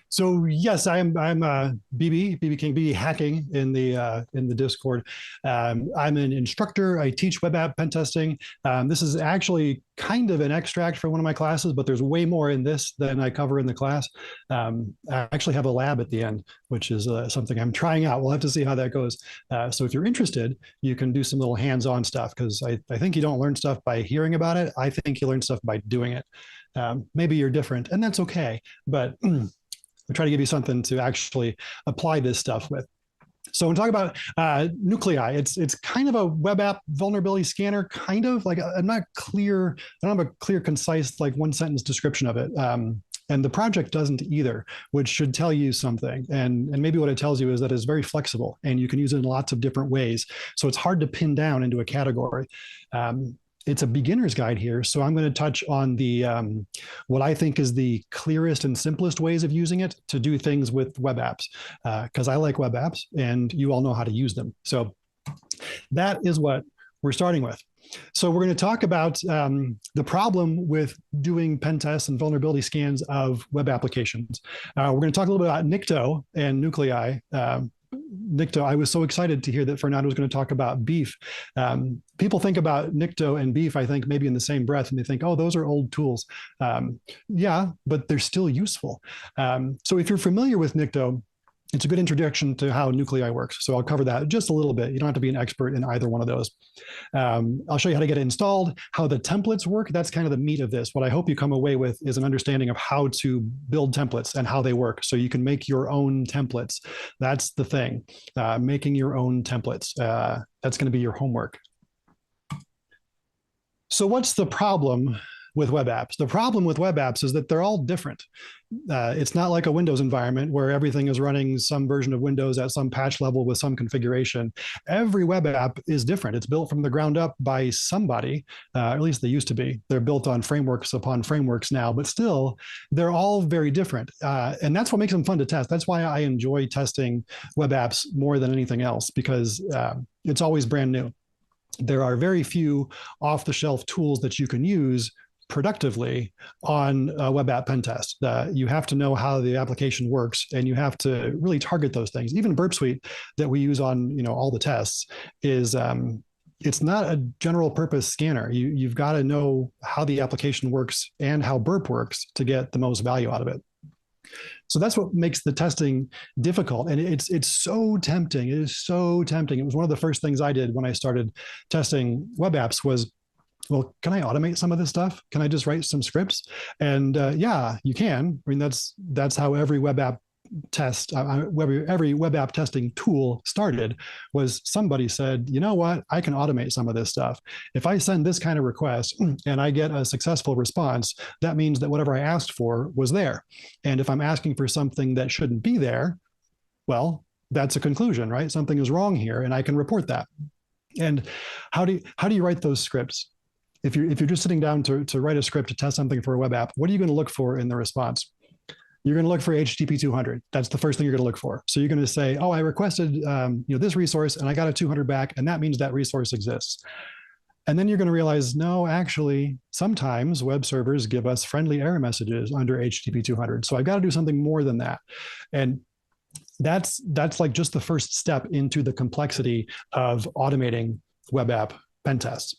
So yes, I'm BB King, BB hacking in the Discord. I'm an instructor. I teach web app pen testing. This is actually kind of an extract from one of my classes, but there's way more in this than I cover in the class. I actually have a lab at the end, which is something I'm trying out. We'll have to see how that goes. So if you're interested, you can do some little hands-on stuff because I think you don't learn stuff by hearing about it. I think you learn stuff by doing it. Maybe you're different, and that's okay. But I try to give you something to actually apply this stuff with. So when we talk about Nuclei, it's kind of a web app vulnerability scanner, kind of like I'm not clear. I don't have a clear, concise, like one sentence description of it. And the project doesn't either, which should tell you something. And maybe what it tells you is that it's very flexible and you can use it in lots of different ways. So it's hard to pin down into a category. It's a beginner's guide here. So I'm going to touch on the what I think is the clearest and simplest ways of using it to do things with web apps, because I like web apps and you all know how to use them. So that is what we're starting with. So we're going to talk about the problem with doing pen tests and vulnerability scans of web applications. We're going to talk a little bit about Nikto and Nuclei. Nikto, I was so excited to hear that Fernando was going to talk about beef. People think about Nikto and beef, I think, maybe in the same breath, and they think, oh, those are old tools. Yeah, but they're still useful. So if you're familiar with Nikto, it's a good introduction to how Nuclei works. So I'll cover that just a little bit. You don't have to be an expert in either one of those. I'll show you how to get it installed, how the templates work. That's kind of the meat of this. What I hope you come away with is an understanding of how to build templates and how they work. So you can make your own templates. That's the thing, making your own templates. That's going to be your homework. So what's the problem with web apps? The problem with web apps is that they're all different. It's not like a Windows environment where everything is running some version of Windows at some patch level with some configuration. Every web app is different. It's built from the ground up by somebody, at least they used to be. They're built on frameworks upon frameworks now, but still, they're all very different. And that's what makes them fun to test. That's why I enjoy testing web apps more than anything else, because it's always brand new. There are very few off-the-shelf tools that you can use productively on a web app pen test. You have to know how the application works, and you have to really target those things. Even Burp Suite that we use on all the tests is it's not a general purpose scanner. You've got to know how the application works and how Burp works to get the most value out of it. So that's what makes the testing difficult. And it's so tempting. It is so tempting. It was one of the first things I did when I started testing web apps was, well, can I automate some of this stuff? Can I just write some scripts? And yeah, you can. I mean, that's how every web app test, every web app testing tool started, was somebody said, you know what, I can automate some of this stuff. If I send this kind of request and I get a successful response, that means that whatever I asked for was there. And if I'm asking for something that shouldn't be there, well, that's a conclusion, right? Something is wrong here, and I can report that. And how do you write those scripts? If you're just sitting down to write a script to test something for a web app, what are you going to look for in the response? You're going to look for HTTP 200. That's the first thing you're going to look for. So you're going to say, oh, I requested this resource and I got a 200 back, and that means that resource exists. And then you're going to realize, no, actually, sometimes web servers give us friendly error messages under HTTP 200. So I've got to do something more than that. And that's like just the first step into the complexity of automating web app pen tests.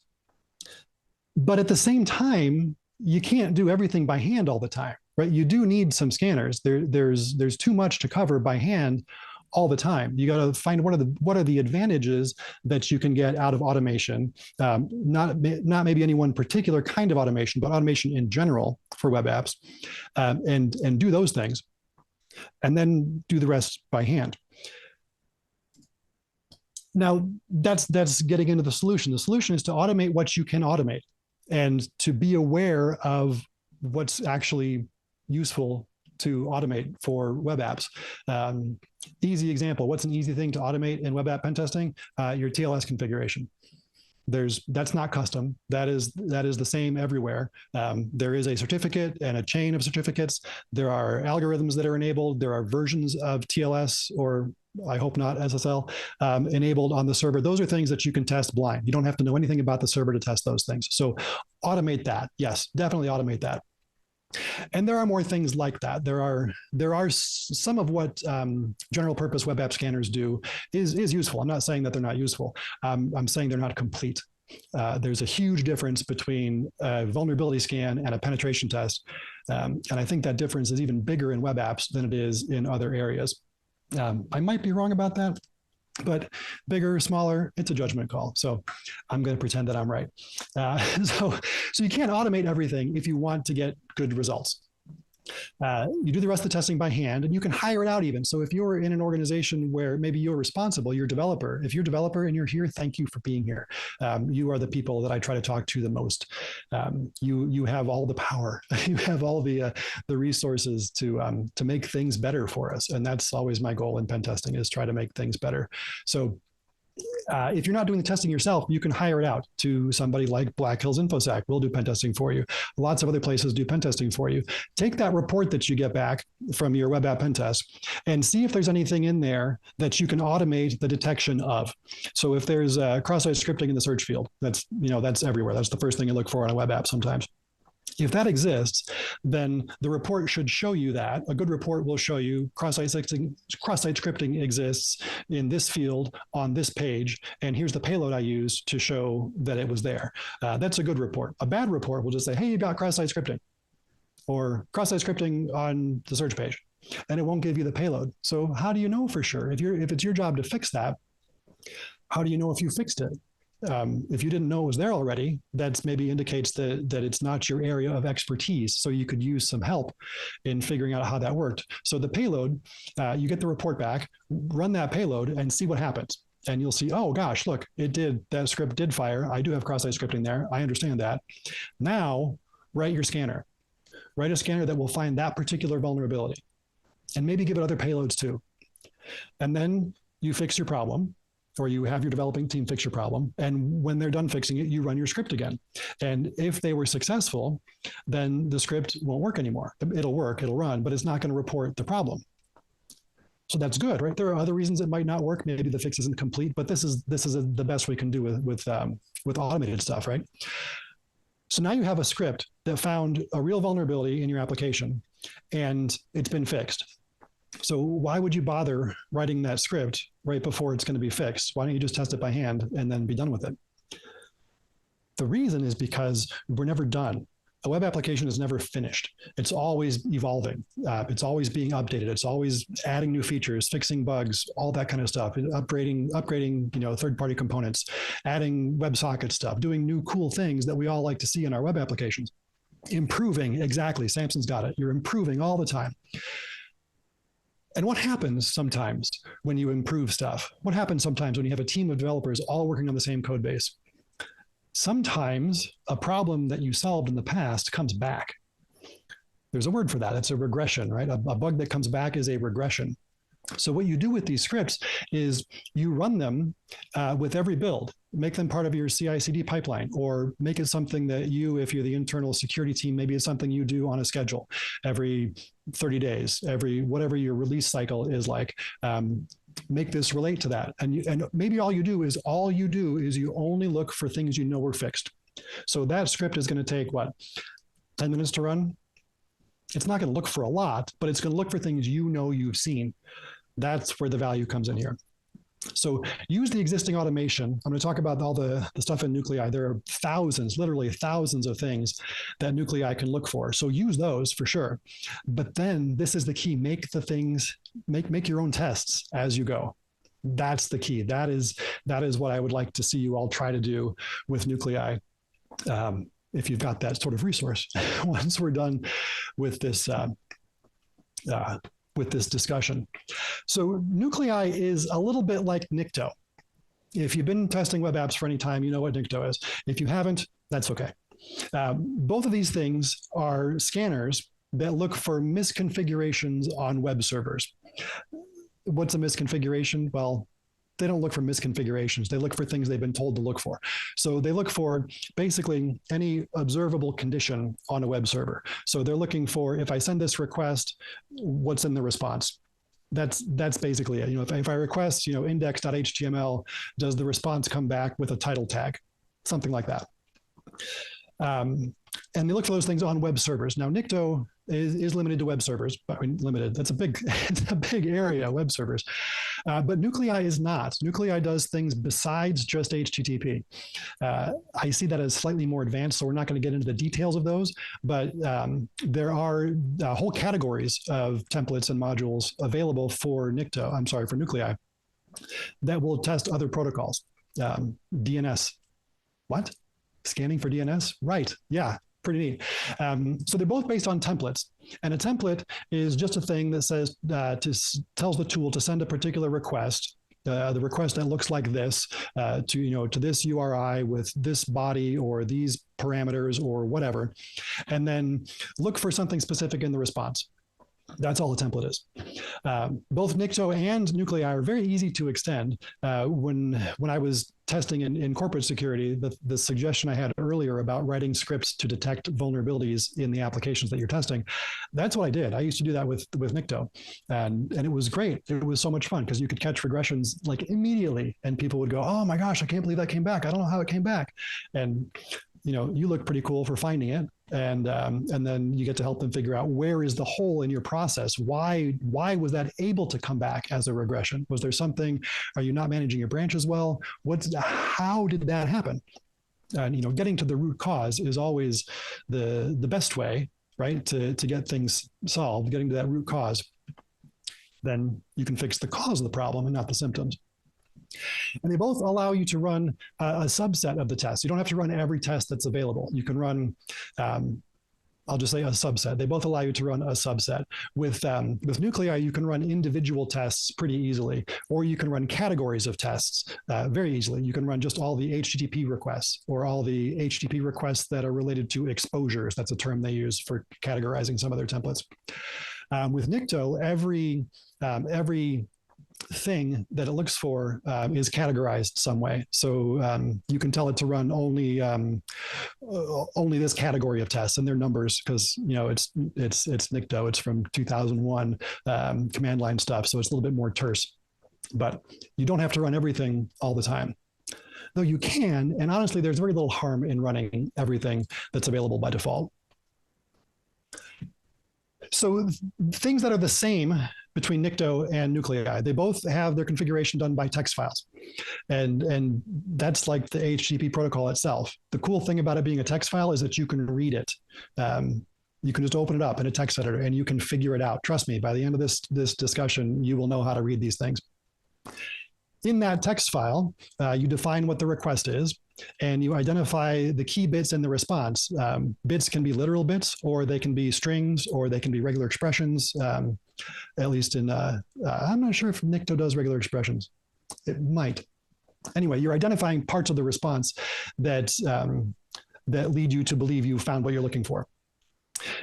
But at the same time, you can't do everything by hand all the time, right? You do need some scanners. There's too much to cover by hand all the time. You got to find what are the advantages that you can get out of automation. Not maybe any one particular kind of automation, but automation in general for web apps, and do those things, and then do the rest by hand. Now that's getting into the solution. The solution is to automate what you can automate, and to be aware of what's actually useful to automate for web apps. Easy example, what's an easy thing to automate in web app pen testing? Your TLS configuration. That's not custom. That is the same everywhere. There is a certificate and a chain of certificates. There are algorithms that are enabled. There are versions of TLS, or I hope not SSL, enabled on the server. Those are things that you can test blind. You don't have to know anything about the server to test those things. So automate that. Yes, definitely automate that. And there are more things like that. There are some of what general purpose web app scanners do is useful. I'm not saying that they're not useful. I'm saying they're not complete. There's a huge difference between a vulnerability scan and a penetration test. And I think that difference is even bigger in web apps than it is in other areas. I might be wrong about that, but bigger, smaller, it's a judgment call. So I'm going to pretend that I'm right. So you can't automate everything if you want to get good results. You do the rest of the testing by hand, and you can hire it out even. So if you're in an organization where maybe you're responsible, you're a developer. If you're a developer and you're here, thank you for being here. You are the people that I try to talk to the most. You have all the power. You have all the resources to make things better for us, and that's always my goal in pen testing, is try to make things better. So if you're not doing the testing yourself, you can hire it out to somebody like Black Hills InfoSec. We'll do pen testing for you. Lots of other places do pen testing for you. Take that report that you get back from your web app pen test and see if there's anything in there that you can automate the detection of. So if there's cross-site scripting in the search field, that's everywhere. That's the first thing you look for on a web app sometimes. If that exists, then the report should show you that. A good report will show you cross-site scripting exists in this field on this page, and here's the payload I used to show that it was there. That's a good report. A bad report will just say, hey, you got cross-site scripting, or cross-site scripting on the search page, and it won't give you the payload. So how do you know for sure? If it's your job to fix that, how do you know if you fixed it? If you didn't know it was there already, that maybe indicates that it's not your area of expertise. So you could use some help in figuring out how that worked. So the payload, you get the report back, run that payload and see what happens. And you'll see, oh gosh, look, that script did fire. I do have cross-site scripting there. I understand that. Now write your scanner. Write a scanner that will find that particular vulnerability and maybe give it other payloads too. And then you fix your problem, or you have your developing team fix your problem. And when they're done fixing it, you run your script again. And if they were successful, then the script won't work anymore. It'll work, it'll run, but it's not going to report the problem. So that's good, right? There are other reasons it might not work. Maybe the fix isn't complete, but this is the best we can do with automated stuff, right? So now you have a script that found a real vulnerability in your application, and it's been fixed. So why would you bother writing that script right before it's going to be fixed? Why don't you just test it by hand and then be done with it? The reason is because we're never done. A web application is never finished. It's always evolving. It's always being updated. It's always adding new features, fixing bugs, all that kind of stuff, upgrading, third-party components, adding WebSocket stuff, doing new cool things that we all like to see in our web applications. Improving, exactly. Samson's got it. You're improving all the time. And what happens sometimes when you improve stuff? What happens sometimes when you have a team of developers all working on the same code base? Sometimes a problem that you solved in the past comes back. There's a word for that. It's a regression, right? A bug that comes back is a regression. So what you do with these scripts is you run them with every build, make them part of your CI/CD pipeline, or make it something that if you're the internal security team, maybe it's something you do on a schedule every 30 days, whatever your release cycle is like. Make this relate to that. And maybe all you do is you only look for things you know were fixed. So that script is going to take 10 minutes to run? It's not going to look for a lot, but it's going to look for things you've seen. That's where the value comes in here. So use the existing automation. I'm going to talk about all the stuff in Nuclei. There are literally thousands of things that Nuclei can look for. So use those for sure. But then this is the key. Make the things, make your own tests as you go. That's the key. That is what I would like to see you all try to do with Nuclei. If you've got that sort of resource, once we're done with this discussion. So Nuclei is a little bit like Nikto. If you've been testing web apps for any time, you know what Nikto is. If you haven't, that's okay. Both of these things are scanners that look for misconfigurations on web servers. What's a misconfiguration? Well, they don't look for misconfigurations. They look for things they've been told to look for. So they look for basically any observable condition on a web server. So they're looking for, if I send this request, what's in the response? That's basically it. If I request, index.html, does the response come back with a title tag? Something like that. And they look for those things on web servers. Now, Nikto is limited to web servers. I mean, limited. That's it's a big area, web servers. But Nuclei is not. Nuclei does things besides just HTTP. I see that as slightly more advanced, so we're not going to get into the details of those. But there are whole categories of templates and modules available for for Nuclei that will test other protocols. DNS. What? Scanning for DNS? Right. Yeah. Pretty neat. So they're both based on templates, and a template is just a thing that says tells the tool to send a particular request. The request that looks like this to this URI with this body or these parameters or whatever, and then look for something specific in the response. That's all a template is. Both Nikto and Nuclei are very easy to extend. When I was testing in corporate security, the suggestion I had earlier about writing scripts to detect vulnerabilities in the applications that you're testing, that's what I did. I used to do that with Nikto, and it was great. It was so much fun because you could catch regressions like immediately, and people would go, "Oh my gosh, I can't believe that came back. I don't know how it came back," and you look pretty cool for finding it. And then you get to help them figure out where is the hole in your process. Why was that able to come back as a regression? Was there something? Are you not managing your branches well? How did that happen? And getting to the root cause is always the best way, right? To get things solved. Getting to that root cause, then you can fix the cause of the problem and not the symptoms. And they both allow you to run a subset of the test. You don't have to run every test that's available. You can run, I'll just say a subset. They both allow you to run a subset. With Nuclei, you can run individual tests pretty easily, or you can run categories of tests very easily. You can run just all the HTTP requests or all the HTTP requests that are related to exposures. That's a term they use for categorizing some of their templates. With Nikto, every thing that it looks for is categorized some way. So you can tell it to run only this category of tests, and their numbers, because it's Nikto. It's from 2001 command line stuff, so it's a little bit more terse. But you don't have to run everything all the time, though you can. And honestly, there's very little harm in running everything that's available by default. So things that are the same between Nikto and Nuclei, they both have their configuration done by text files. And that's like the HTTP protocol itself. The cool thing about it being a text file is that you can read it. You can just open it up in a text editor and you can figure it out. Trust me, by the end of this discussion, you will know how to read these things. In that text file, you define what the request is, and you identify the key bits in the response. Bits can be literal bits, or they can be strings, or they can be regular expressions. At least I'm not sure if Nikto does regular expressions. It might. Anyway, you're identifying parts of the response that lead you to believe you found what you're looking for.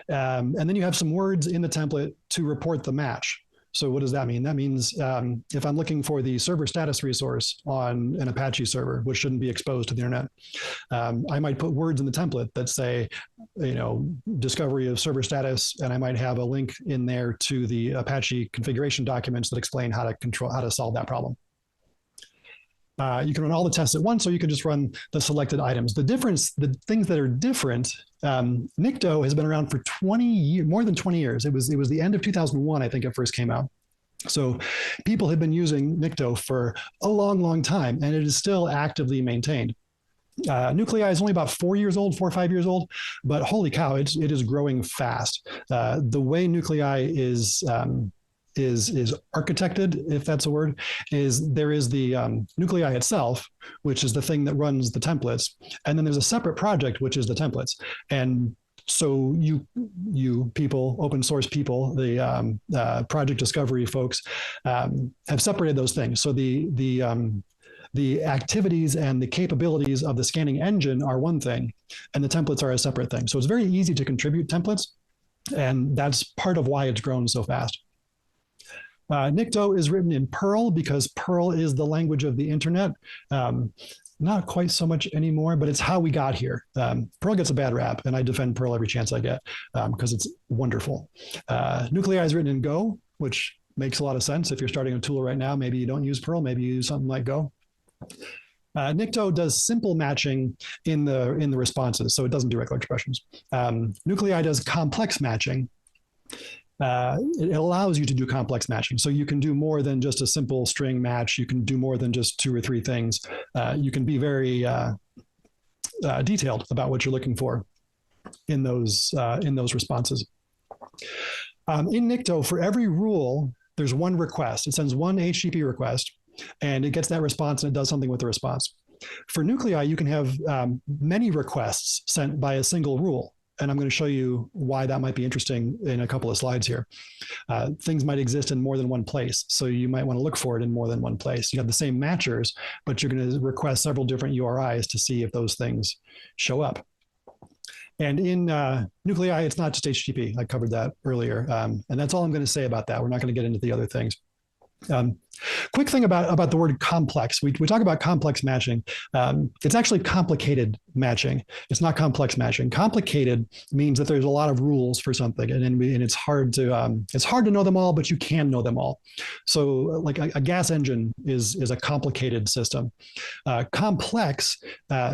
And then you have some words in the template to report the match. So what does that mean? That means if I'm looking for the server status resource on an Apache server, which shouldn't be exposed to the internet, I might put words in the template that say, discovery of server status, and I might have a link in there to the Apache configuration documents that explain how to solve that problem. You can run all the tests at once, or you can just run the selected items. The things that are different, Nikto has been around for 20 years, more than 20 years. It was the end of 2001, I think it first came out. So people have been using Nikto for a long, long time, and it is still actively maintained. Nuclei is only about 4 or 5 years old, but holy cow, it is growing fast. The way Nuclei is architected, if that's a word, is there is the Nuclei itself, which is the thing that runs the templates. And then there's a separate project, which is the templates. And so you people, open source people, the project discovery folks have separated those things. So the activities and the capabilities of the scanning engine are one thing, and the templates are a separate thing. So it's very easy to contribute templates, and that's part of why it's grown so fast. Nikto is written in Perl because Perl is the language of the internet. Not quite so much anymore, but it's how we got here. Perl gets a bad rap, and I defend Perl every chance I get because it's wonderful. Nuclei is written in Go, which makes a lot of sense. If you're starting a tool right now, maybe you don't use Perl, maybe you use something like Go. Nikto does simple matching in the responses, so it doesn't do regular expressions. Nuclei does complex matching. It allows you to do complex matching. So you can do more than just a simple string match. You can do more than just 2 or 3 things. You can be very detailed about what you're looking for in those responses. In Nikto, for every rule, there's one request. It sends one HTTP request, and it gets that response, and it does something with the response. For Nuclei, you can have many requests sent by a single rule. And I'm going to show you why that might be interesting in a couple of slides here. Things might exist in more than one place, so you might want to look for it in more than one place. You have the same matchers, but you're going to request several different URIs to see if those things show up. And in Nuclei, it's not just HTTP. I covered that earlier. And that's all I'm going to say about that. We're not going to get into the other things. Quick thing about the word complex. We talk about complex matching. It's actually complicated matching. It's not complex matching. Complicated means that there's a lot of rules for something, and it's hard to know them all, but you can know them all. So, like a gas engine is a complicated system. Complex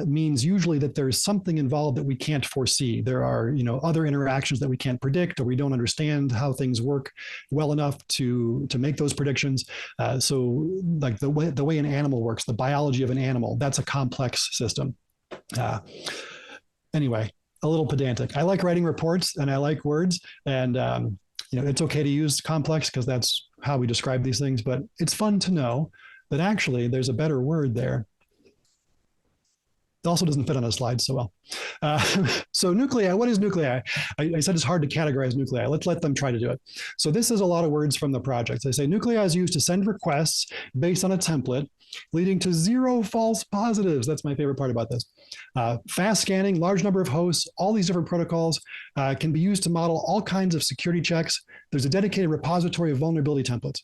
means usually that there's something involved that we can't foresee. There are other interactions that we can't predict, or we don't understand how things work well enough to make those predictions. So like the way an animal works, the biology of an animal, that's a complex system. Anyway, a little pedantic. I like writing reports and I like words, and it's okay to use complex because that's how we describe these things, but it's fun to know that actually there's a better word there. It also doesn't fit on a slide so well. So nuclei, what is nuclei? I said it's hard to categorize nuclei. Let's let them try to do it. So this is a lot of words from the project. They say nuclei is used to send requests based on a template, leading to 0 false positives. That's my favorite part about this. Fast scanning, large number of hosts, all these different protocols can be used to model all kinds of security checks. There's a dedicated repository of vulnerability templates.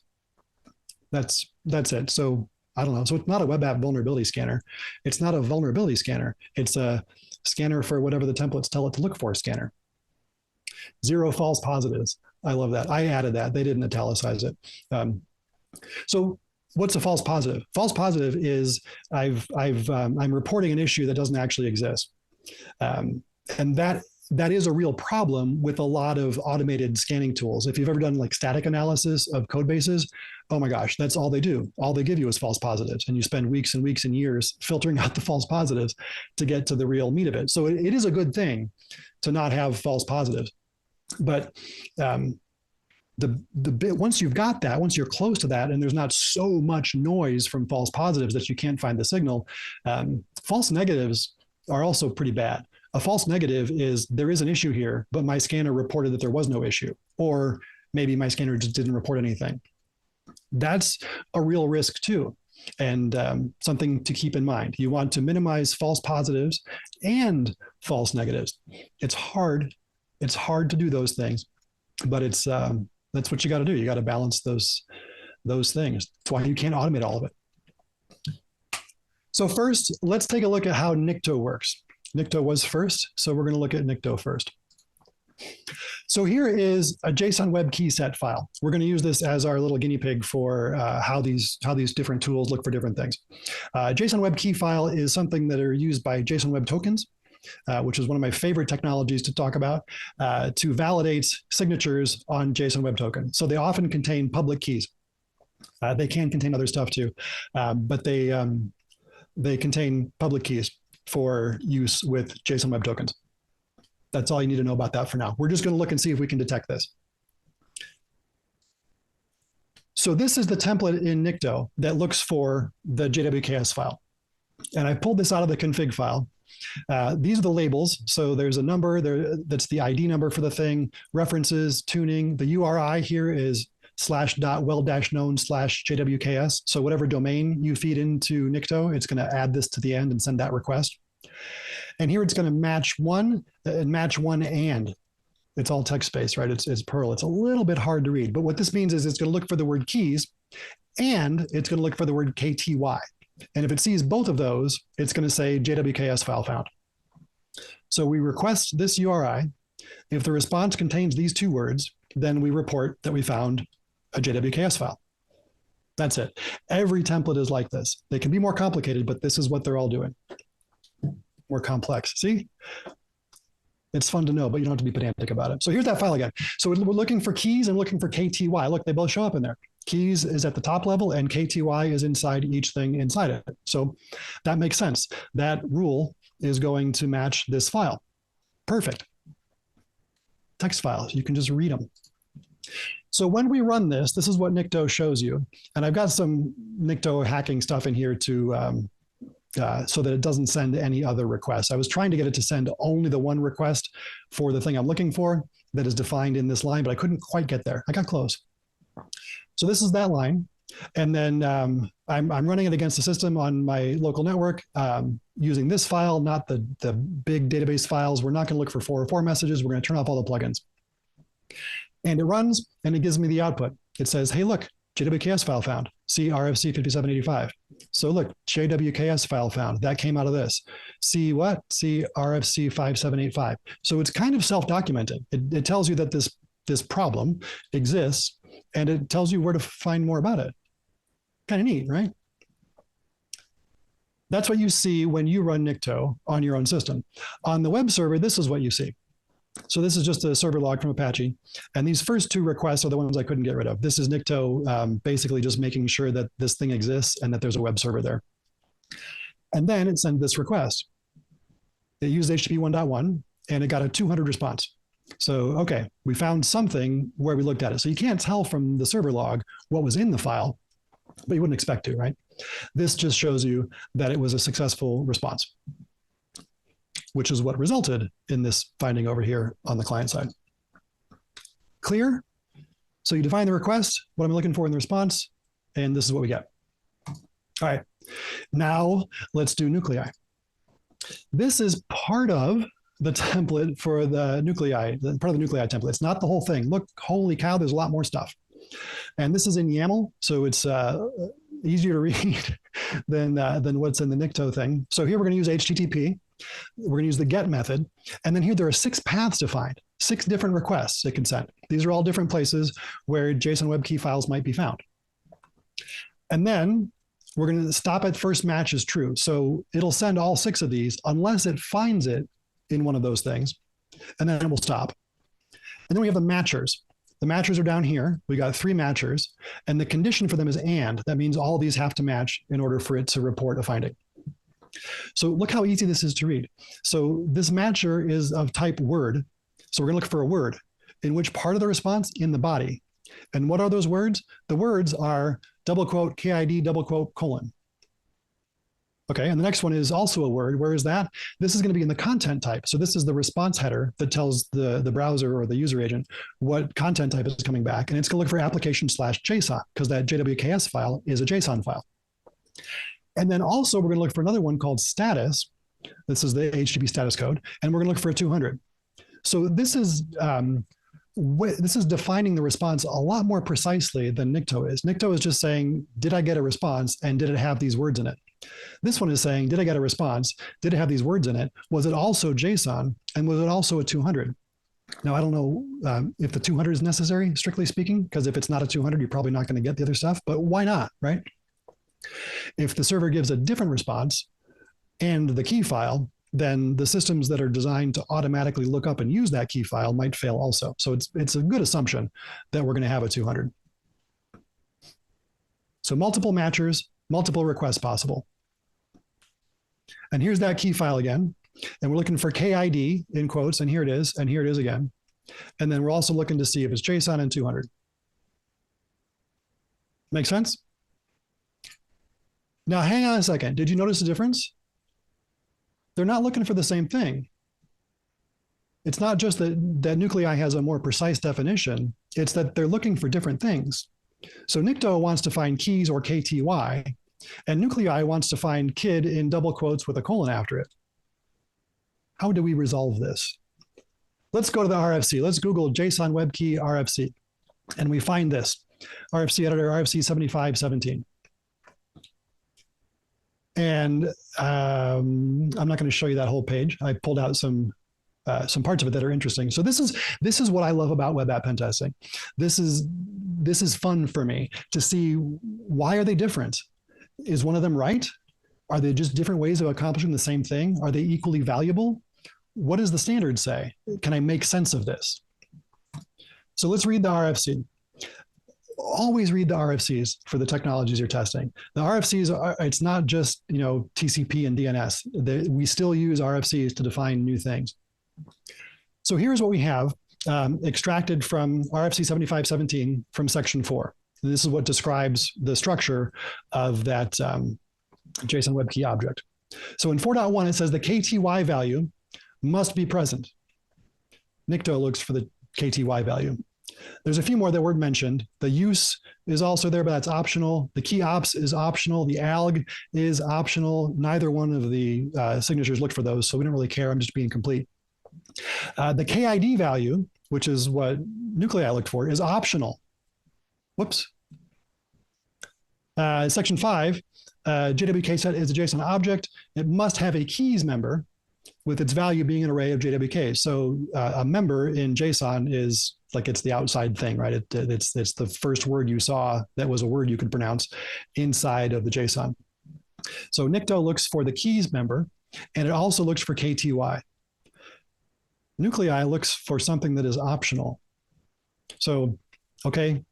That's it. So I don't know. So it's not a Webapp vulnerability scanner. It's not a vulnerability scanner. It's a scanner for whatever the templates tell it to look for scanner. 0 false positives. I love that. I added that. They didn't italicize it. So what's a false positive? False positive is I'm reporting an issue that doesn't actually exist. And that is a real problem with a lot of automated scanning tools. If you've ever done like static analysis of code bases, oh my gosh, that's all they do. All they give you is false positives. And you spend weeks and weeks and years filtering out the false positives to get to the real meat of it. So it is a good thing to not have false positives. But the bit, once you've got that, once you're close to that, and there's not so much noise from false positives that you can't find the signal, false negatives are also pretty bad. A false negative is there is an issue here, but my scanner reported that there was no issue, or maybe my scanner just didn't report anything. That's a real risk too, and something to keep in mind. You want to minimize false positives and false negatives. It's hard to do those things, but that's what you got to do. You got to balance those things. That's why you can't automate all of it. So first, let's take a look at how Nikto works. Nikto was first, so we're going to look at Nikto first. So here is a JSON web key set file. We're going to use this as our little guinea pig for how these different tools look for different things. JSON web key file is something that are used by JSON web tokens, which is one of my favorite technologies to talk about, to validate signatures on JSON web token. So they often contain public keys. They can contain other stuff too, but they contain public keys for use with JSON web tokens. That's all you need to know about that for now. We're just going to look and see if we can detect this. So this is the template in Nikto that looks for the JWKS file. And I pulled this out of the config file. These are the labels. So there's a number there that's the ID number for the thing, references, tuning. The URI here is /well-known/JWKS. So whatever domain you feed into Nikto, it's going to add this to the end and send that request. And here it's going to match one and. It's all text-based, right? It's Perl. It's a little bit hard to read. But what this means is it's going to look for the word keys, and it's going to look for the word KTY. And if it sees both of those, it's going to say JWKS file found. So we request this URI. If the response contains these two words, then we report that we found a JWKS file. That's it. Every template is like this. They can be more complicated, but this is what they're all doing. More complex. See? It's fun to know, but you don't have to be pedantic about it. So here's that file again. So we're looking for keys and looking for KTY. Look, they both show up in there. Keys is at the top level and KTY is inside each thing inside it. So that makes sense. That rule is going to match this file. Perfect. Text files, you can just read them. So when we run this, this is what Nikto shows you. And I've got some Nikto hacking stuff in here to so that it doesn't send any other requests. I was trying to get it to send only the one request for the thing I'm looking for that is defined in this line, but I couldn't quite get there. I got close. So this is that line. And then I'm running it against the system on my local network using this file, not the big database files. We're not going to look for 404 messages. We're going to turn off all the plugins. And it runs and it gives me the output. It says, hey, look, JWKS file found. See RFC 5785. So look, JWKS file found. That came out of this. See what? See RFC 5785. So it's kind of self-documented. It tells you that this problem exists, and it tells you where to find more about it. Kind of neat, right? That's what you see when you run Nikto on your own system. On the web server, this is what you see. So this is just a server log from Apache. And these first two requests are the ones I couldn't get rid of. This is Nikto basically just making sure that this thing exists and that there's a web server there. And then it sent this request. It used HTTP 1.1 and it got a 200 response. So, okay, we found something where we looked at it. So you can't tell from the server log what was in the file, but you wouldn't expect to, right? This just shows you that it was a successful response, which is what resulted in this finding over here on the client side. Clear? So you define the request, what I'm looking for in the response, and this is what we get. All right, now let's do nuclei. This is part of the template for the nuclei, part of the nuclei template. It's not the whole thing. Look, holy cow, there's a lot more stuff. And this is in YAML, so it's easier to read than what's in the Nikto thing. So here we're going to use HTTP. We're going to use the get method. And then here there are 6 paths defined, 6 different requests it can send. These are all different places where JSON web key files might be found. And then we're going to stop at first match is true. So it'll send all 6 of these unless it finds it in one of those things. And then it will stop. And then we have the matchers. The matchers are down here. We got 3 matchers. And the condition for them is and. That means all these have to match in order for it to report a finding. So look how easy this is to read. So this matcher is of type word. So we're going to look for a word. In which part of the response? In the body. And what are those words? The words are double quote, KID, double quote, colon. Okay, and the next one is also a word. Where is that? This is going to be in the content type. So this is the response header that tells the browser or the user agent what content type is coming back. And it's going to look for application/JSON because that JWKS file is a JSON file. And then also we're going to look for another one called status. This is the HTTP status code. And we're going to look for a 200. So this is defining the response a lot more precisely than Nikto is. Nikto is just saying, did I get a response and did it have these words in it? This one is saying, did I get a response? Did it have these words in it? Was it also JSON? And was it also a 200? Now, I don't know if the 200 is necessary, strictly speaking, because if it's not a 200, you're probably not going to get the other stuff, but why not, right? If the server gives a different response and the key file, then the systems that are designed to automatically look up and use that key file might fail also. So it's a good assumption that we're going to have a 200. So multiple matchers, multiple requests possible. And here's that key file again. And we're looking for KID in quotes, and here it is again. And then we're also looking to see if it's JSON and 200. Make sense? Now, hang on a second. Did you notice the difference? They're not looking for the same thing. It's not just that nuclei has a more precise definition. It's that they're looking for different things. So Nikto wants to find keys or KTY, and nuclei wants to find kid in double quotes with a colon after it. How do we resolve this? Let's go to the RFC. Let's Google JSON web key RFC. And we find this. RFC editor, RFC 7517. And I'm not going to show you that whole page. I pulled out some some parts of it that are interesting. So this is what I love about web app pen testing. This is fun for me to see, why are they different? Is one of them right? Are they just different ways of accomplishing the same thing? Are they equally valuable? What does the standard say? Can I make sense of this? So let's read the RFC. Always read the RFCs for the technologies you're testing. The RFCs it's not just, TCP and DNS. We still use RFCs to define new things. So here's what we have extracted from RFC 7517 from section 4. This is what describes the structure of that JSON web key object. So in 4.1, it says the KTY value must be present. Nikto looks for the KTY value. There's a few more that weren't mentioned. The use is also there, but that's optional. The key ops is optional. The alg is optional. Neither one of the signatures looked for those, so we don't really care. I'm just being complete. The KID value, which is what Nuclei looked for, is optional. Whoops. Section 5, JWKS set is a JSON object. It must have a keys member with its value being an array of JWKs. So a member in JSON is like, it's the outside thing, right? It's the first word you saw that was a word you could pronounce inside of the JSON. So Nikto looks for the keys member, and it also looks for KTY. Nuclei looks for something that is optional. So, okay,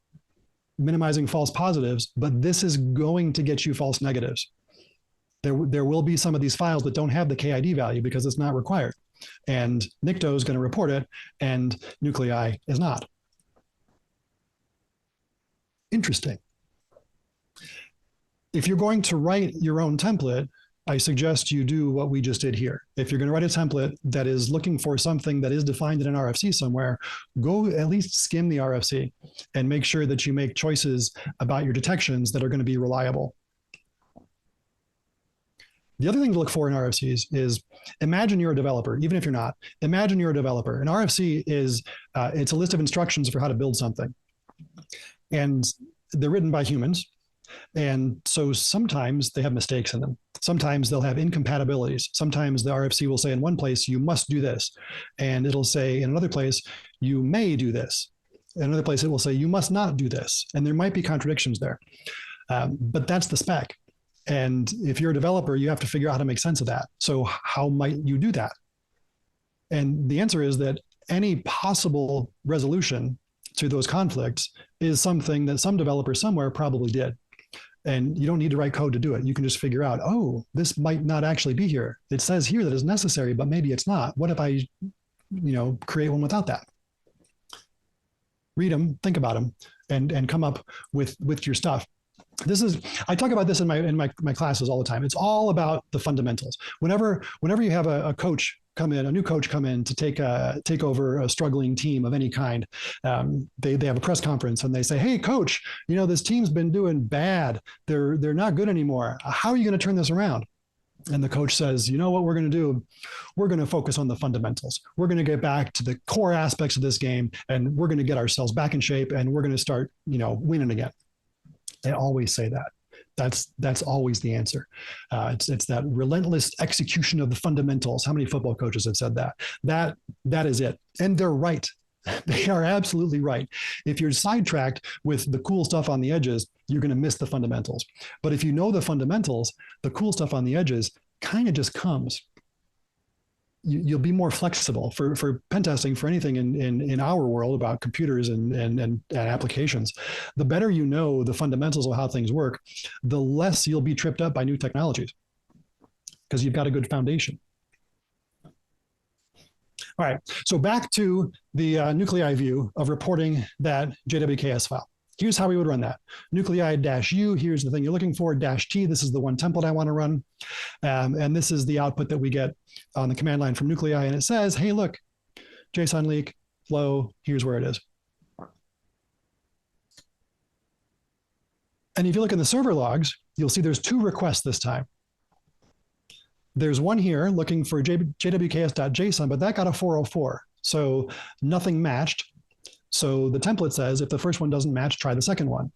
minimizing false positives, but this is going to get you false negatives. There will be some of these files that don't have the KID value because it's not required. And Nikto is going to report it, and Nuclei is not. Interesting. If you're going to write your own template, I suggest you do what we just did here. If you're going to write a template that is looking for something that is defined in an RFC somewhere, go at least skim the RFC and make sure that you make choices about your detections that are going to be reliable. The other thing to look for in RFCs is, imagine you're a developer, even if you're not. Imagine you're a developer. An RFC is it's a list of instructions for how to build something. And they're written by humans. And so sometimes they have mistakes in them. Sometimes they'll have incompatibilities. Sometimes the RFC will say in one place, you must do this. And it'll say in another place, you may do this. In another place, it will say, you must not do this. And there might be contradictions there. But that's the spec. And if you're a developer, you have to figure out how to make sense of that. So how might you do that? And the answer is that any possible resolution to those conflicts is something that some developer somewhere probably did. And you don't need to write code to do it. You can just figure out, oh, this might not actually be here. It says here that it's necessary, but maybe it's not. What if I, create one without that? Read them, think about them, and come up with your stuff. I talk about this in my classes all the time. It's all about the fundamentals. Whenever you have a coach come in, a new coach come in to take over a struggling team of any kind, they have a press conference and they say, "Hey, coach, this team's been doing bad. They're not good anymore. How are you going to turn this around?" And the coach says, "You know what we're going to do? We're going to focus on the fundamentals. We're going to get back to the core aspects of this game, and we're going to get ourselves back in shape, and we're going to start, winning again." They always say that. That's always the answer. It's that relentless execution of the fundamentals. How many football coaches have said that? That is it. And they're right. They are absolutely right. If you're sidetracked with the cool stuff on the edges, you're going to miss the fundamentals. But if you know the fundamentals, the cool stuff on the edges kind of just comes. You'll be more flexible for pen testing, for anything in our world about computers and applications. The better you know the fundamentals of how things work, the less you'll be tripped up by new technologies because you've got a good foundation. All right, so back to the Nuclei view of reporting that JWKS file. Here's how we would run that. Nuclei-U, here's the thing you're looking for, -T, this is the one template I want to run. And this is the output that we get on the command line from Nuclei. And it says, hey, look, JSON leak, flow, here's where it is. And if you look in the server logs, you'll see there's 2 requests this time. There's one here looking for JWKS.json, but that got a 404. So nothing matched. So the template says, if the first one doesn't match, try the second one.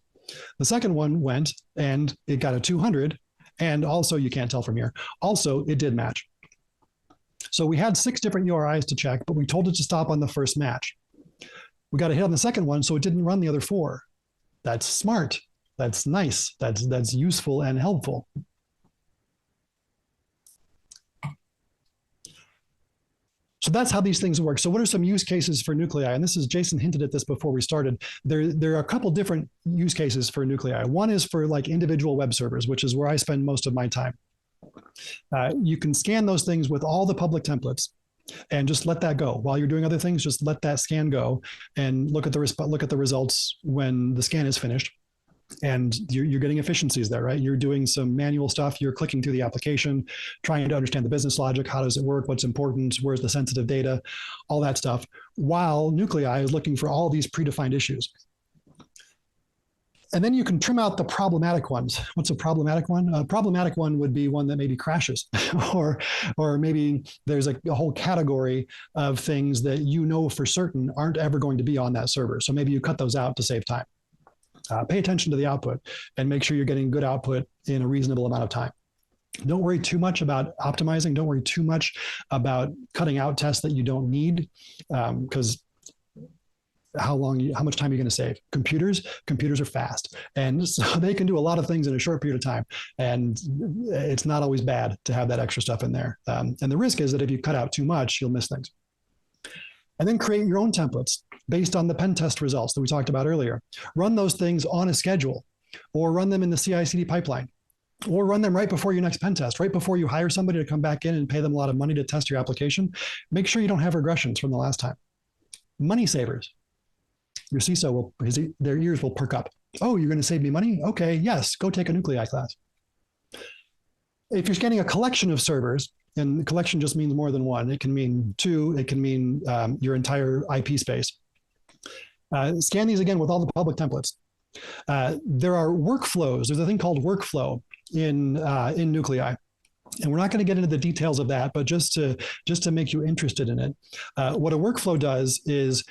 The second one went and it got a 200. And also, you can't tell from here, also it did match. So we had 6 different URIs to check, but we told it to stop on the first match. We got a hit on the second one, so it didn't run the other 4. That's smart. That's nice. That's useful and helpful. So that's how these things work. So what are some use cases for Nuclei? And this is, Jason hinted at this before we started. There are a couple different use cases for Nuclei. One is for like individual web servers, which is where I spend most of my time. You can scan those things with all the public templates and just let that go. While you're doing other things, just let that scan go and look at the results when the scan is finished. And you're getting efficiencies there, right? You're doing some manual stuff. You're clicking through the application, trying to understand the business logic. How does it work? What's important? Where's the sensitive data? All that stuff. While Nuclei is looking for all these predefined issues. And then you can trim out the problematic ones. What's a problematic one? A problematic one would be one that maybe crashes, or maybe there's a whole category of things that you know for certain aren't ever going to be on that server. So maybe you cut those out to save time. Pay attention to the output and make sure you're getting good output in a reasonable amount of time. Don't worry too much about optimizing. Don't worry too much about cutting out tests that you don't need, because how much time are you going to save? Computers are fast, and so they can do a lot of things in a short period of time. And it's not always bad to have that extra stuff in there. And the risk is that if you cut out too much, you'll miss things. And then create your own templates based on the pen test results that we talked about earlier. Run those things on a schedule, or run them in the CI/CD pipeline, or run them right before your next pen test, right before you hire somebody to come back in and pay them a lot of money to test your application. Make sure you don't have regressions from the last time. Money savers. Your CISO their ears will perk up. Oh, you're going to save me money? Okay, yes, go take a Nuclei class. If you're scanning a collection of servers, and collection just means more than one. It can mean 2. It can mean your entire IP space. Scan these again with all the public templates. There are workflows. There's a thing called workflow in Nuclei. And we're not going to get into the details of that, but just to make you interested in it, what a workflow does is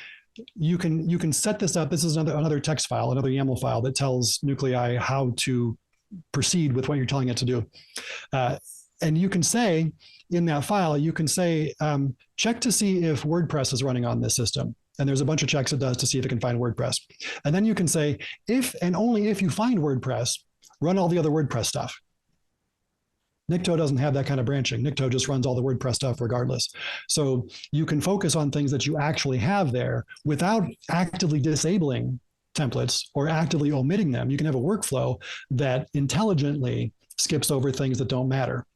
you can set this up. This is another text file, another YAML file that tells Nuclei how to proceed with what you're telling it to do. And you can say in that file, you can say, check to see if WordPress is running on this system. And there's a bunch of checks it does to see if it can find WordPress. And then you can say, if and only if you find WordPress, run all the other WordPress stuff. Nikto doesn't have that kind of branching. Nikto just runs all the WordPress stuff regardless. So you can focus on things that you actually have there without actively disabling templates or actively omitting them. You can have a workflow that intelligently skips over things that don't matter.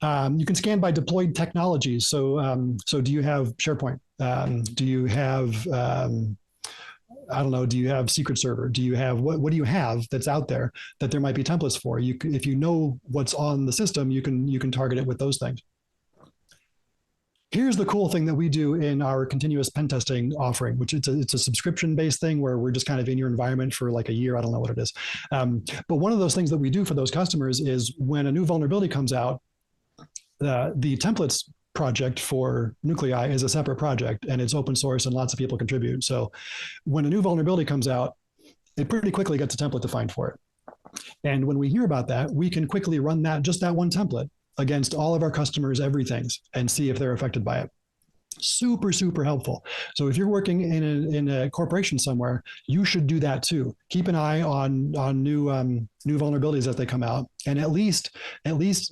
You can scan by deployed technologies. So do you have SharePoint? Do you have, I don't know, do you have Secret Server? Do you have, what do you have that's out there that there might be templates for? If you know what's on the system, you can target it with those things. Here's the cool thing that we do in our continuous pen testing offering, which it's a subscription-based thing where we're just kind of in your environment for like a year. I don't know what it is. But one of those things that we do for those customers is when a new vulnerability comes out, the templates project for Nuclei is a separate project, and it's open source and lots of people contribute. So when a new vulnerability comes out, it pretty quickly gets a template defined for it. And when we hear about that, we can quickly run just that one template against all of our customers' everythings and see if they're affected by it. Super, super helpful. So if you're working in a corporation somewhere, you should do that too. Keep an eye on new vulnerabilities as they come out, and at least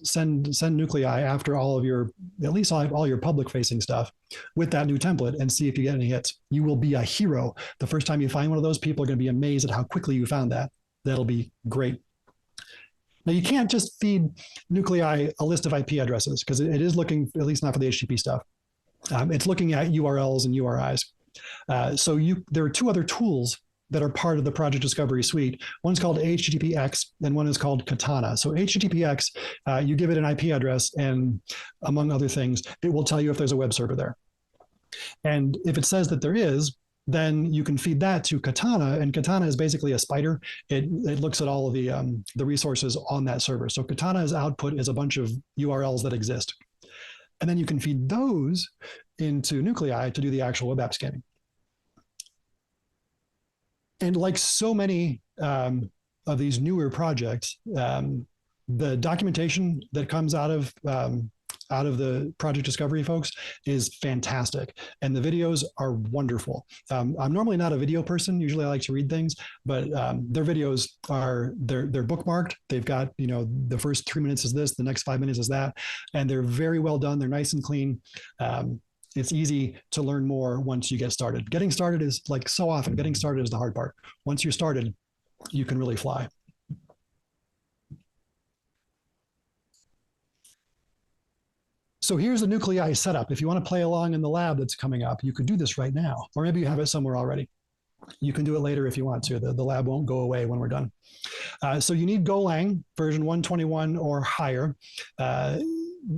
send Nuclei after all your public facing stuff with that new template and see if you get any hits. You will be a hero. The first time you find one of those, people are going to be amazed at how quickly you found that. That'll be great. Now, you can't just feed Nuclei a list of IP addresses because it is looking, at least not for the HTTP stuff. It's looking at URLs and URIs. So there are 2 other tools that are part of the Project Discovery Suite. One's called HTTPX, and one is called Katana. So HTTPX, you give it an IP address, and among other things, it will tell you if there's a web server there. And if it says that there is, then you can feed that to Katana, and Katana is basically a spider. It looks at all of the resources on that server. So Katana's output is a bunch of URLs that exist. And then you can feed those into Nuclei to do the actual web app scanning. And like so many of these newer projects, the documentation that comes out of out of the project discovery folks is fantastic. And the videos are wonderful. I'm normally not a video person. Usually I like to read things, but their videos are, they're bookmarked. They've got, the first 3 minutes is this, the next 5 minutes is that. And they're very well done. They're nice and clean. It's easy to learn more once you get started. Getting started is, like so often, getting started is the hard part. Once you're started, you can really fly. So here's the Nuclei setup. If you want to play along in the lab that's coming up, you could do this right now, or maybe you have it somewhere already. You can do it later if you want to. The lab won't go away when we're done. So you need Golang version 121 or higher.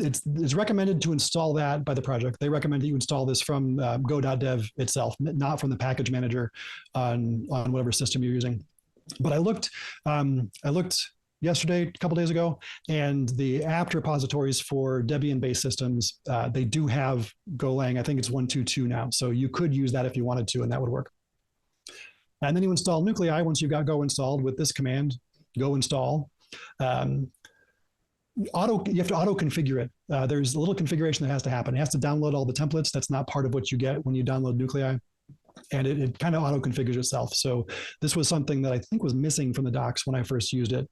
It's recommended to install that by the project. They recommend that you install this from go.dev itself, not from the package manager on whatever system you're using. But I looked yesterday, a couple days ago, and the apt repositories for Debian-based systems, they do have Golang. I think it's 122 now. So you could use that if you wanted to, and that would work. And then you install Nuclei once you've got Go installed with this command, go install. You have to auto-configure it. There's a little configuration that has to happen. It has to download all the templates. That's not part of what you get when you download Nuclei. And it kind of auto-configures itself. So this was something that I think was missing from the docs when I first used it.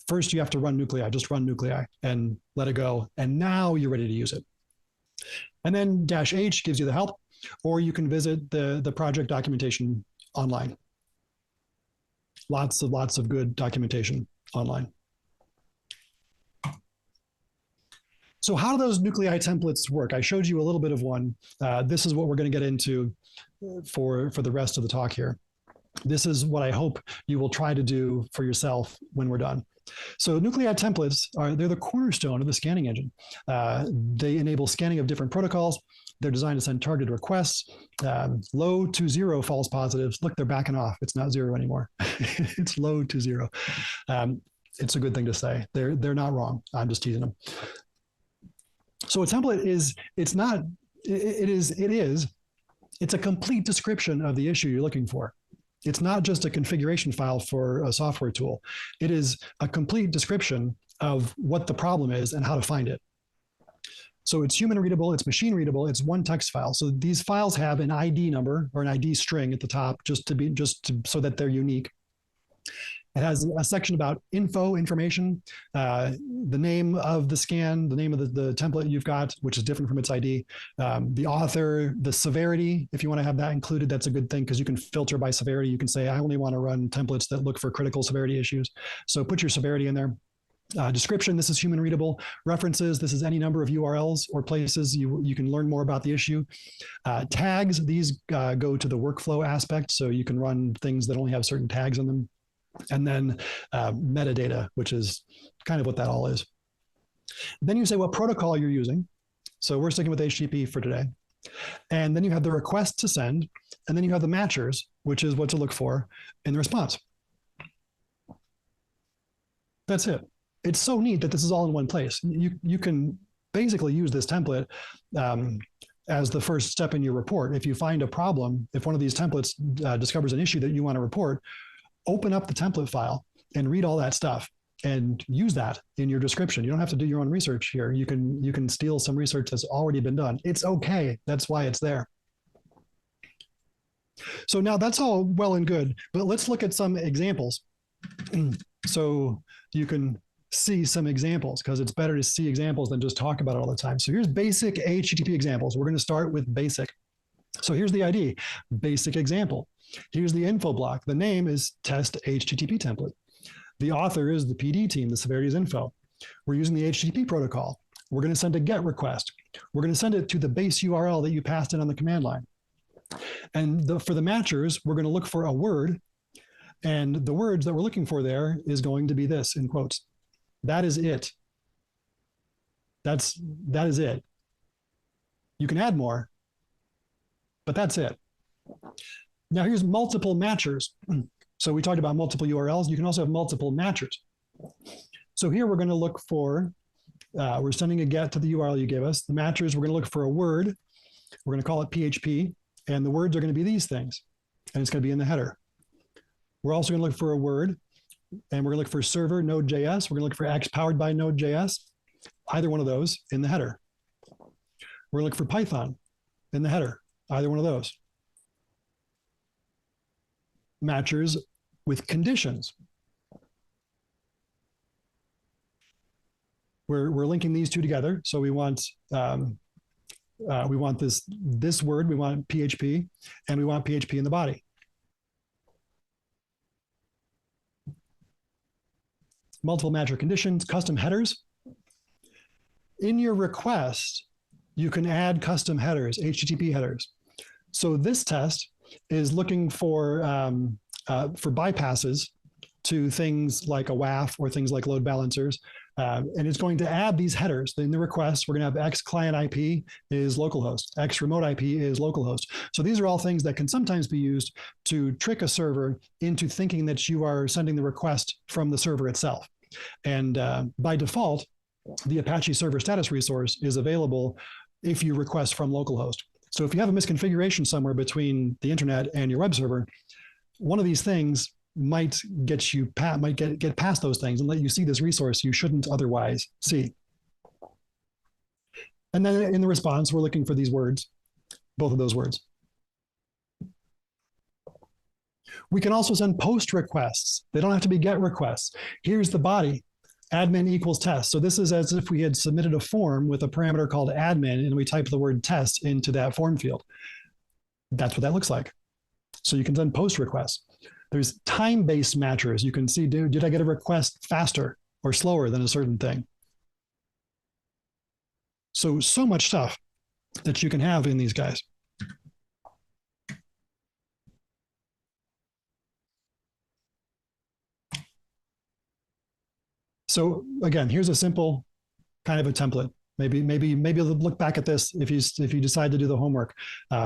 First, you have to run Nuclei, just run Nuclei and let it go. And now you're ready to use it. And then -H gives you the help, or you can visit the project documentation online. Lots of good documentation online. So how do those Nuclei templates work? I showed you a little bit of one. This is what we're going to get into for the rest of the talk here. This is what I hope you will try to do for yourself when we're done. So Nuclei templates they're the cornerstone of the scanning engine. They enable scanning of different protocols. They're designed to send targeted requests, low to zero false positives. Look, they're backing off. It's not zero anymore. It's low to zero. It's a good thing to say. They're not wrong. I'm just teasing them. So a template it's a complete description of the issue you're looking for. It's not just a configuration file for a software tool. It is a complete description of what the problem is and how to find it. So it's human readable, it's machine readable, it's one text file. So these files have an ID number or an ID string at the top so that they're unique. It has a section about information, the name of the scan, the name of the template you've got, which is different from its ID, the author, the severity. If you want to have that included, that's a good thing because you can filter by severity. You can say, I only want to run templates that look for critical severity issues. So put your severity in there. Description, this is human readable. References, this is any number of URLs or places you can learn more about the issue. Tags, these go to the workflow aspect. So you can run things that only have certain tags in them. And then metadata, which is kind of what that all is. Then you say what protocol you're using. So we're sticking with HTTP for today. And then you have the request to send, and then you have the matchers, which is what to look for in the response. That's it. It's so neat that this is all in one place. You can basically use this template as the first step in your report. If you find a problem, if one of these templates discovers an issue that you want to report, open up the template file and read all that stuff and use that in your description. You don't have to do your own research here. You can steal some research that's already been done. It's okay. That's why it's there. So now that's all well and good, but let's look at some examples. So you can see some examples because it's better to see examples than just talk about it all the time. So here's basic HTTP examples. We're going to start with basic. So here's the ID, basic example. Here's the info block. The name is test HTTP template. The author is the PD team. The severity is info. We're using the HTTP protocol. We're going to send a GET request. We're going to send it to the base URL that you passed in on the command line. And for the matchers, we're going to look for a word. And the words that we're looking for there is going to be this in quotes. That is it. That is it. You can add more, but that's it. Now here's multiple matchers. So we talked about multiple URLs. You can also have multiple matchers. So here we're going to look for, we're sending a GET to the URL you gave us. The matchers, we're going to look for a word. We're going to call it PHP. And the words are going to be these things. And it's going to be in the header. We're also going to look for a word. And we're going to look for server Node.js. We're going to look for X powered by Node.js. Either one of those in the header. We're looking for Python in the header, either one of those. Matchers with conditions. We're linking these two together. So we want this word, we want PHP, and we want PHP in the body. Multiple matcher conditions, custom headers. In your request, you can add custom headers, HTTP headers. So this test is looking for bypasses to things like a WAF or things like load balancers. And it's going to add these headers. In the request, we're going to have X client IP is localhost, X remote IP is localhost. So these are all things that can sometimes be used to trick a server into thinking that you are sending the request from the server itself. And by default, the Apache server status resource is available if you request from localhost. So if you have a misconfiguration somewhere between the internet and your web server, one of these things might get you get past those things and let you see this resource you shouldn't otherwise see. And then in the response, we're looking for these words, both of those words. We can also send post requests. They don't have to be GET requests. Here's the body, admin equals test. So this is as if we had submitted a form with a parameter called admin and we type the word test into that form field. That's what that looks like. So you can send post requests. There's time-based matchers. You can see, did I get a request faster or slower than a certain thing? So much stuff that you can have in these guys. So again, here's a simple kind of a template. Maybe look back at this if you decide to do the homework.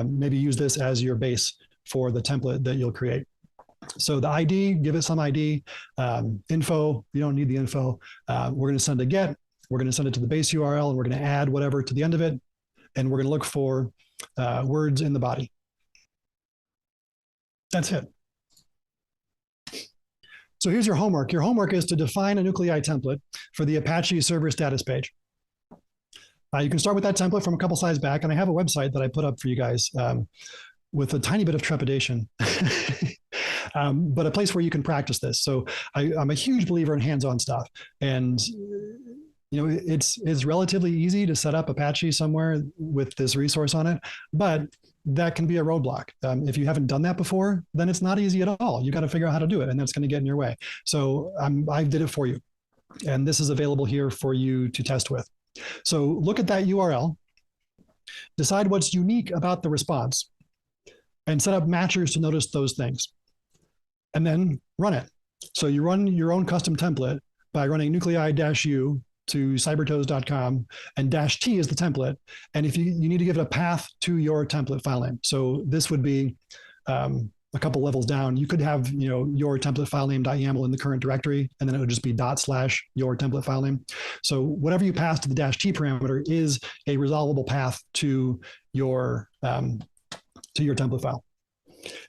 Maybe use this as your base for the template that you'll create. So the ID, give it some ID. Info, you don't need the info. We're going to send a GET. We're going to send it to the base URL, and we're going to add whatever to the end of it. And we're going to look for words in the body. That's it. So here's your homework. Your homework is to define a Nuclei template for the Apache server status page. You can start with that template from a couple slides back, and I have a website that I put up for you guys with a tiny bit of trepidation, but a place where you can practice this. So I'm a huge believer in hands-on stuff, and it's relatively easy to set up Apache somewhere with this resource on it, but that can be a roadblock. If you haven't done that before, then it's not easy at all. You got to figure out how to do it, and that's going to get in your way. So I did it for you, and this is available here for you to test with. So look at that URL, decide what's unique about the response, and set up matchers to notice those things, and then run it. So you run your own custom template by running nuclei-u to cybertoes.com, and -t is the template. And if you need to give it a path to your template file name. So this would be a couple levels down. You could have your template file name.yaml in the current directory, and then it would just be / your template file name. So whatever you pass to the -t parameter is a resolvable path to your template file.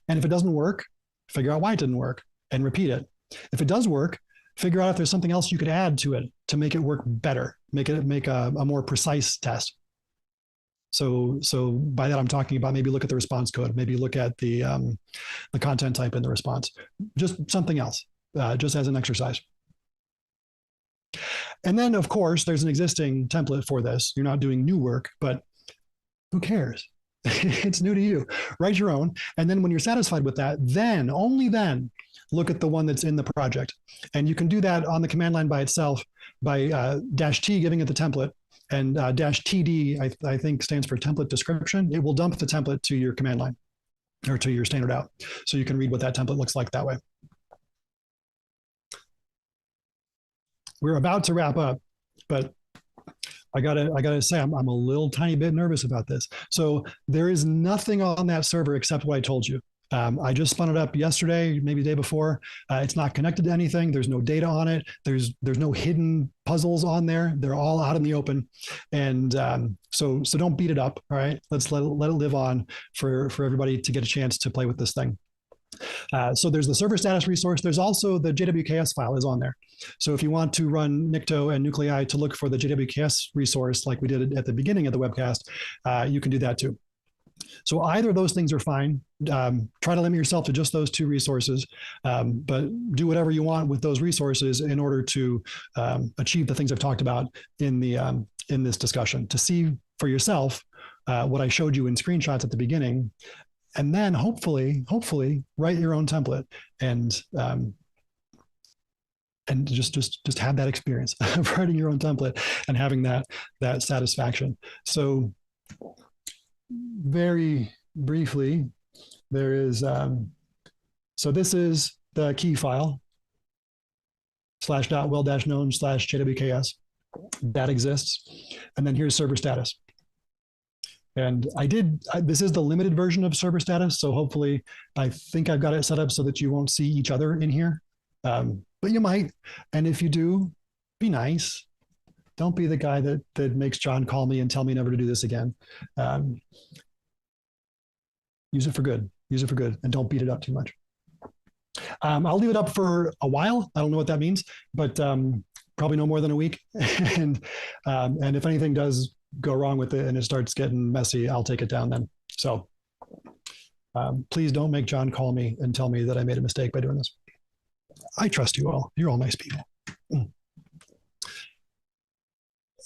And if it doesn't work, figure out why it didn't work and repeat it. If it does work, figure out if there's something else you could add to it to make it work better, make a more precise test. So by that, I'm talking about maybe look at the response code, maybe look at the content type in the response, just something else, just as an exercise. And then, of course, there's an existing template for this. You're not doing new work, but who cares? It's new to you. Write your own. And then when you're satisfied with that, then, only then, look at the one that's in the project. And you can do that on the command line by itself by -t giving it the template, and -td, I think, stands for template description. It will dump the template to your command line or to your standard out. So you can read what that template looks like that way. We're about to wrap up, but I gotta say, I'm a little tiny bit nervous about this. So there is nothing on that server except what I told you. I just spun it up yesterday, maybe the day before. It's not connected to anything. There's no data on it. There's no hidden puzzles on there. They're all out in the open. And so don't beat it up. All right, let's let it live on for everybody to get a chance to play with this thing. So there's the server status resource. There's also the JWKS file is on there. So if you want to run Nikto and Nuclei to look for the JWKS resource, like we did at the beginning of the webcast, you can do that too. So either of those things are fine. Try to limit yourself to just those two resources, but do whatever you want with those resources in order to achieve the things I've talked about in this discussion. To see for yourself what I showed you in screenshots at the beginning, and then hopefully write your own template and just have that experience of writing your own template and having that satisfaction. So very briefly, there is, so this is the key file /well-known/JWKS that exists. And then here's server status. And this is the limited version of server status. So hopefully I think I've got it set up so that you won't see each other in here. But you might. And if you do, be nice. Don't be the guy that makes John call me and tell me never to do this again. Use it for good. Use it for good, and don't beat it up too much. I'll leave it up for a while. I don't know what that means, but probably no more than a week. And if anything does go wrong with it and it starts getting messy, I'll take it down then. So please don't make John call me and tell me that I made a mistake by doing this. I trust you all. You're all nice people.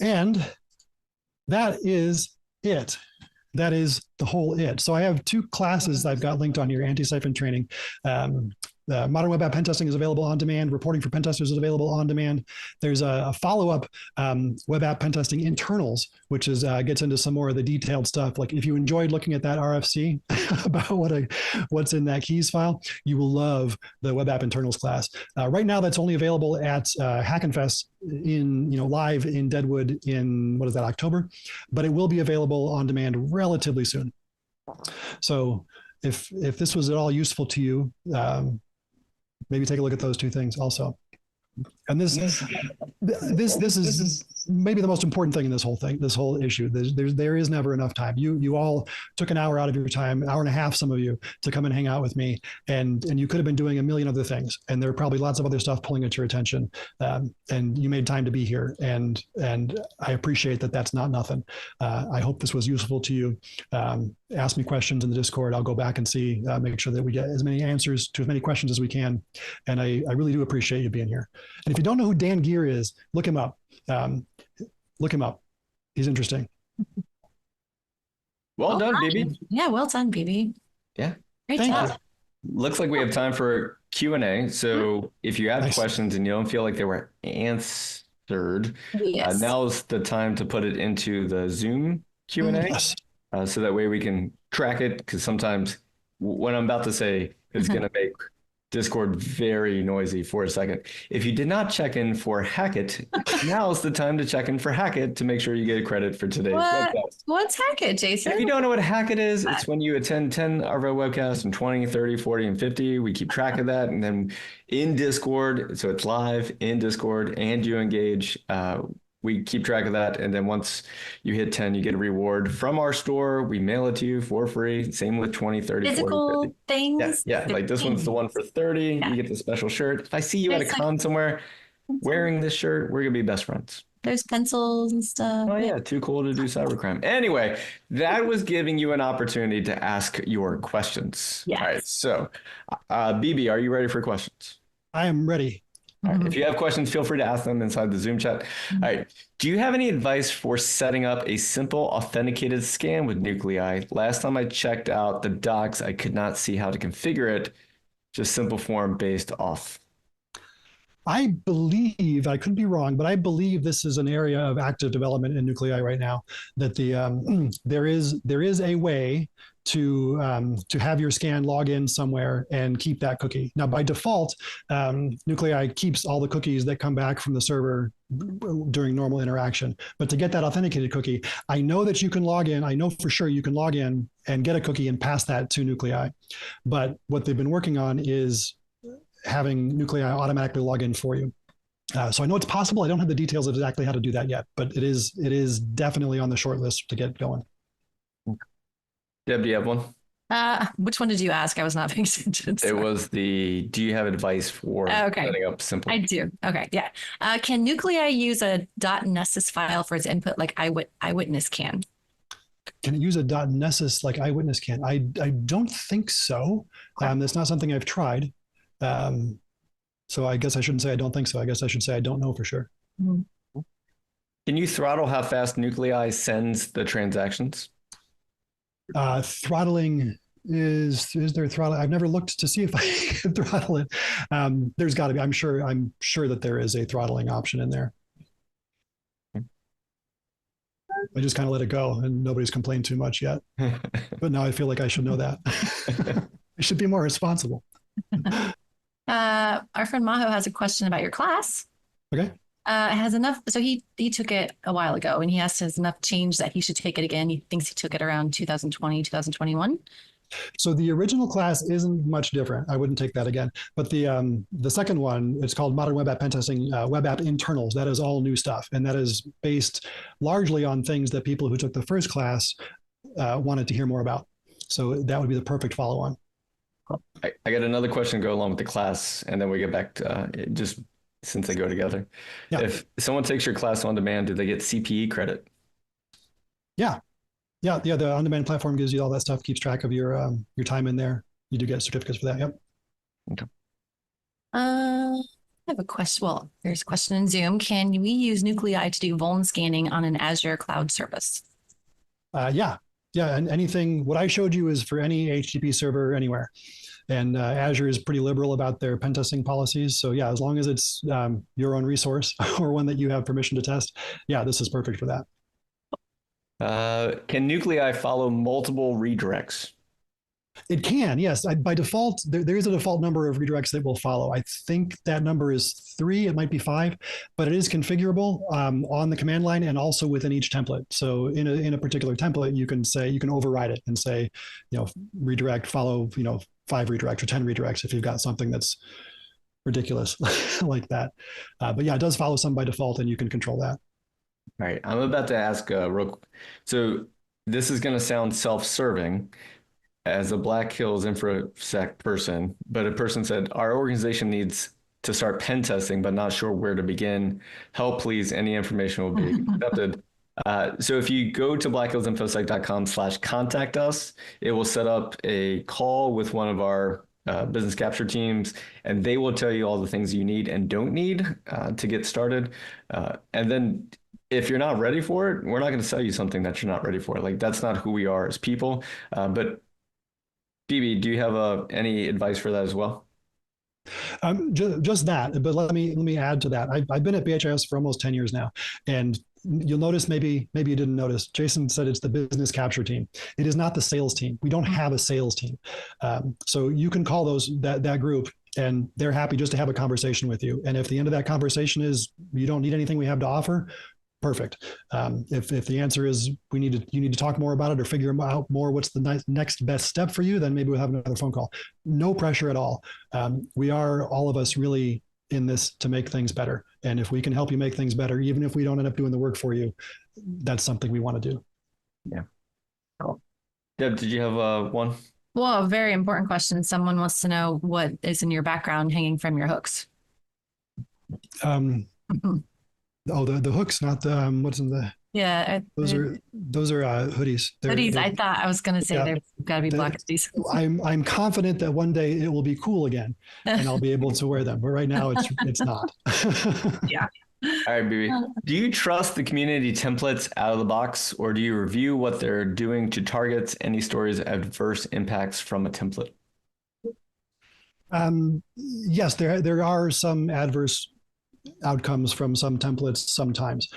And that is it. That is the whole it. So I have two classes I've got linked on here, anti-siphon training. Modern web app pen testing is available on demand. Reporting for pen testers is available on demand. There's a follow-up web app pen testing internals, which is gets into some more of the detailed stuff. Like if you enjoyed looking at that RFC about what's in that keys file, you will love the web app internals class. Right now, that's only available at Hackenfest live in Deadwood in, what is that, October? But it will be available on demand relatively soon. So if this was at all useful to you, maybe take a look at those two things also. And this is maybe the most important thing in this whole issue. There is never enough time. You all took an hour out of your time, hour and a half, some of you, to come and hang out with me, and you could have been doing a million other things, and there are probably lots of other stuff pulling at your attention, and you made time to be here, and I appreciate that. That's not nothing. I hope this was useful to you. Ask me questions in the Discord. I'll go back and see, make sure that we get as many answers to as many questions as we can, and I really do appreciate you being here. And if you don't know who Dan Gear is, look him up. Look him up. He's interesting. Well done, BB. Yeah, well done, BB. Yeah. Great job. Looks like we have time for Q&A. So if you have questions and you don't feel like they were answered, now's the time to put it into the Zoom Q&A. Yes. So that way we can track it, because sometimes what I'm about to say is going to make Discord very noisy for a second. If you did not check in for Hackett, now is the time to check in for Hackett to make sure you get credit for today's webcast. What's Hackett, Jason? If you don't know what Hackett is, it's when you attend 10 of our webcasts and 20, 30, 40, and 50. We keep track of that. And then in Discord, so it's live in Discord, and you engage, we keep track of that. And then once you hit 10, you get a reward from our store. We mail it to you for free. Same with 20, 30, Physical 40, 50. things. Yeah. Like this one's the one for 30. Yeah. You get the special shirt. If I see you at a con somewhere wearing this shirt, we're going to be best friends. There's pencils and stuff. Oh, yeah. Too cool to do cybercrime. Anyway, that was giving you an opportunity to ask your questions. Yes. All right. So, BB, are you ready for questions? I am ready. All right. If you have questions, feel free to ask them inside the Zoom chat. All right. Do you have any advice for setting up a simple authenticated scan with Nuclei? Last time I checked out the docs, I could not see how to configure it. Just simple form based off. I believe, I could be wrong, but I believe this is an area of active development in Nuclei right now, that there is a way to have your scan log in somewhere and keep that cookie. Now, by default, Nuclei keeps all the cookies that come back from the server during normal interaction. But to get that authenticated cookie, I know that you can log in. I know for sure you can log in and get a cookie and pass that to Nuclei. But what they've been working on is having Nuclei automatically log in for you. So I know it's possible. I don't have the details of exactly how to do that yet, but it is definitely on the short list to get going. Deb, do you have one? Which one did you ask? I was not paying attention. It was do you have advice for Okay. setting up simple? I do. Okay. Yeah. Can Nuclei use a .nessus file for its input like Eyewitness can? Can it use a .nessus like Eyewitness can? I don't think so. That's not something I've tried. So I guess I shouldn't say I don't think so. I guess I should say I don't know for sure. Mm-hmm. Can you throttle how fast Nuclei sends the transactions? Throttling is there throttle? I've never looked to see if I can throttle it. There's got to be. I'm sure that there is a throttling option in there. I just kind of let it go, and nobody's complained too much yet. But now I feel like I should know that. I should be more responsible. Our friend Maho has a question about your class. Okay. Has enough. So he took it a while ago, and he has enough change that he should take it again. He thinks he took it around 2020, 2021. So the original class isn't much different. I wouldn't take that again. But the second one, it's called Modern Web App Pentesting, Web App Internals. That is all new stuff, and that is based largely on things that people who took the first class wanted to hear more about. So that would be the perfect follow-on. I got another question to go along with the class, and then we get back to just since they go together. Yeah. If someone takes your class on demand, do they get CPE credit? Yeah. The on-demand platform gives you all that stuff, keeps track of your time in there. You do get certificates for that. Yep. Okay. I have a question. Well, there's a question in Zoom. Can we use Nuclei to do vuln scanning on an Azure cloud service? Yeah. And anything, what I showed you is for any HTTP server anywhere. And Azure is pretty liberal about their pen testing policies. So yeah, as long as it's your own resource or one that you have permission to test, yeah, this is perfect for that. Can Nuclei follow multiple redirects? It can, yes. By default, there is a default number of redirects that will follow. I think that number is 3. It might be 5, but it is configurable on the command line and also within each template. So in a particular template, you can override it and say, redirect, follow, 5 redirects or 10 redirects if you've got something that's ridiculous like that. But yeah, it does follow some by default, and you can control that. All right, I'm about to ask so this is going to sound self-serving as a Black Hills InfoSec person, but a person said, our organization needs to start pen testing, but not sure where to begin. Help, please. Any information will be accepted. So if you go to blackhillsinfosec.com/contact us, it will set up a call with one of our business capture teams, and they will tell you all the things you need and don't need to get started. And then if you're not ready for it, we're not going to sell you something that you're not ready for. Like, that's not who we are as people. But Phoebe, do you have any advice for that as well? Just that, but let me add to that. I've been at BHIS for almost 10 years now, and you'll notice, maybe you didn't notice, Jason said it's the business capture team. It is not the sales team. We don't have a sales team. So you can call that group, and they're happy just to have a conversation with you. And if the end of that conversation is you don't need anything we have to offer, perfect. If the answer is you need to talk more about it or figure out more what's the next best step for you, then maybe we'll have another phone call. No pressure at all. We are, all of us, really in this to make things better. And if we can help you make things better, even if we don't end up doing the work for you, that's something we want to do. Yeah. Cool. Deb, did you have one? Well, a very important question. Someone wants to know what is in your background hanging from your hooks. Oh, the hooks, not the what's in the. Yeah, those are hoodies. Hoodies. I thought I was going to say they've got to be black hoodies. I'm confident that one day it will be cool again, and I'll be able to wear them. But right now, it's not. Yeah. All right, BB. Do you trust the community templates out of the box, or do you review what they're doing to target any stories of adverse impacts from a template? Yes, there are some adverse outcomes from some templates sometimes.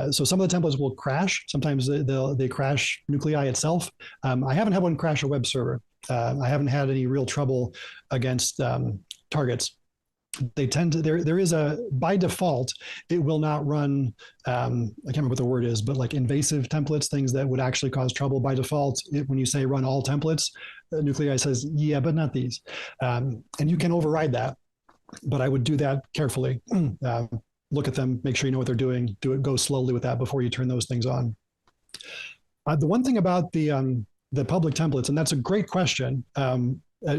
So some of the templates will crash. Sometimes they crash Nuclei itself. I haven't had one crash a web server. I haven't had any real trouble against targets. They tend to, there is by default, it will not run, I can't remember what the word is, but like invasive templates, things that would actually cause trouble by default. When you say run all templates, Nuclei says, yeah, but not these. And you can override that. But I would do that carefully. Look at them, make sure you know what they're doing. Go slowly with that before you turn those things on. The one thing about the the public templates, and that's a great question.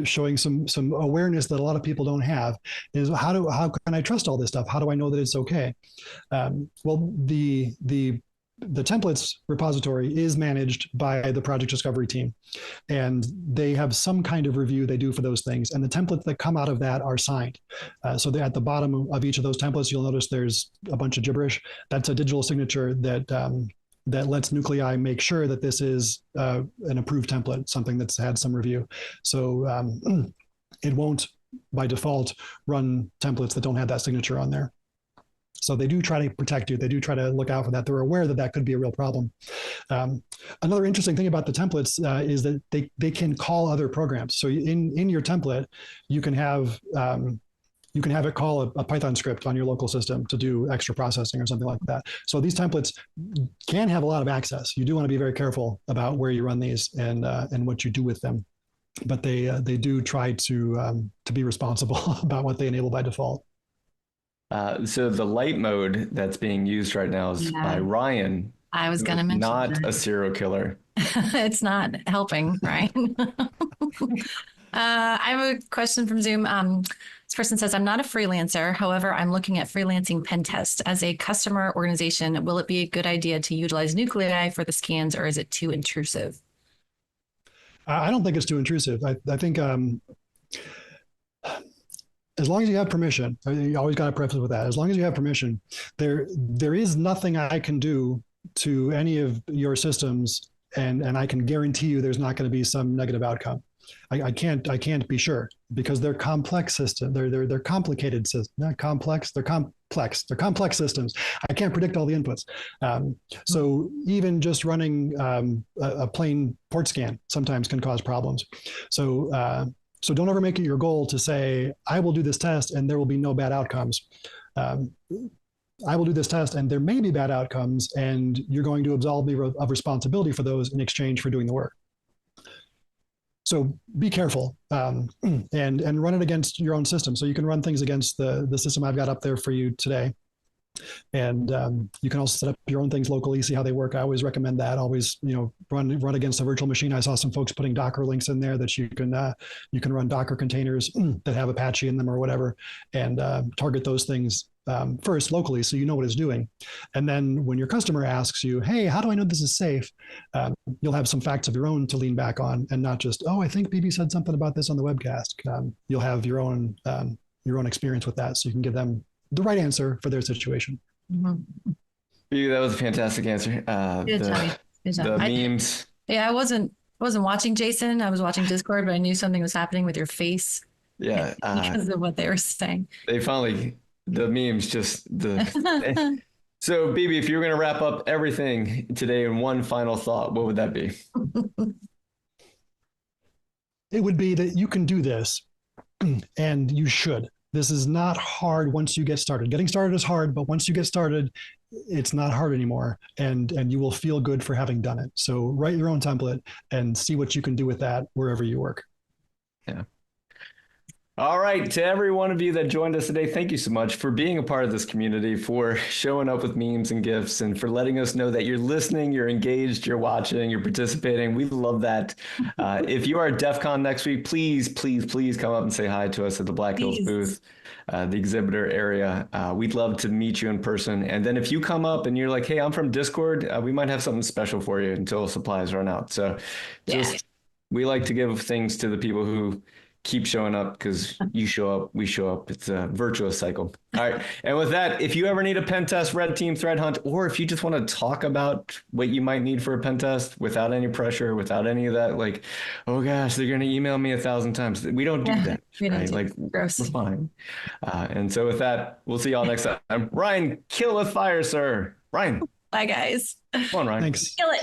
Showing some awareness that a lot of people don't have is how can I trust all this stuff? How do I know that it's okay? Well, the templates repository is managed by the project discovery team, and they have some kind of review they do for those things. And the templates that come out of that are signed. So at the bottom of each of those templates, you'll notice there's a bunch of gibberish. That's a digital signature that lets Nuclei make sure that this is an approved template, something that's had some review. So it won't, by default, run templates that don't have that signature on there. So they do try to protect you. They do try to look out for that. They're aware that that could be a real problem. Another interesting thing about the templates is that they can call other programs. So in your template, you can have it call a Python script on your local system to do extra processing or something like that. So these templates can have a lot of access. You do want to be very careful about where you run these and what you do with them. But they do try to be responsible about what they enable by default. So the light mode that's being used right now is by Ryan. I was going to mention not a serial killer. It's not helping, Ryan. I have a question from Zoom. This person says, I'm not a freelancer. However, I'm looking at freelancing pen test. As a customer organization, will it be a good idea to utilize Nuclei for the scans, or is it too intrusive? I don't think it's too intrusive. I think as long as you have permission, you always got to preface with that. As long as you have permission, there is nothing I can do to any of your systems, and I can guarantee you there's not going to be some negative outcome. I can't be sure, because they're complex systems. They're complicated systems. Not complex. They're complex. They're complex systems. I can't predict all the inputs. So even just running a plain port scan sometimes can cause problems. So don't ever make it your goal to say, I will do this test and there will be no bad outcomes. I will do this test and there may be bad outcomes, and you're going to absolve me of responsibility for those in exchange for doing the work. So be careful and run it against your own system. So you can run things against the system I've got up there for you today. And you can also set up your own things locally, see how they work. I always recommend that. Always, run against a virtual machine. I saw some folks putting Docker links in there that you can run Docker containers that have Apache in them or whatever, and target those things first locally, so you know what it's doing. And then when your customer asks you, hey, how do I know this is safe? You'll have some facts of your own to lean back on, and not just, oh, I think BB said something about this on the webcast. You'll have your own experience with that, so you can give them the right answer for their situation. Mm-hmm. That was a fantastic answer. The memes. I wasn't watching Jason. I was watching Discord, but I knew something was happening with your face. Yeah. Because of what they were saying. They finally, the memes just So BB, if you were going to wrap up everything today in one final thought, what would that be? It would be that you can do this, and you should. This is not hard once you get started. Getting started is hard, but once you get started, it's not hard anymore, and you will feel good for having done it. So write your own template and see what you can do with that wherever you work. Yeah. All right, to every one of you that joined us today, thank you so much for being a part of this community, for showing up with memes and GIFs, and for letting us know that you're listening, you're engaged, you're watching, you're participating. We love that. If you are at DEF CON next week, please come up and say hi to us at the Black Hills booth, the exhibitor area. We'd love to meet you in person. And then if you come up and you're like, hey, I'm from Discord, we might have something special for you until supplies run out. So we like to give things to the people who keep showing up, because you show up, we show up. It's a virtuous cycle. All right. And with that, if you ever need a pen test, red team, threat hunt, or if you just want to talk about what you might need for a pen test without any pressure, without any of that, like, oh gosh, they're going to email me 1,000 times. We don't do that. Right? Like, gross. We're fine. And so with that, we'll see y'all next time. Ryan, kill with fire, sir. Ryan. Bye, guys. Come on, Ryan. Thanks. Kill it.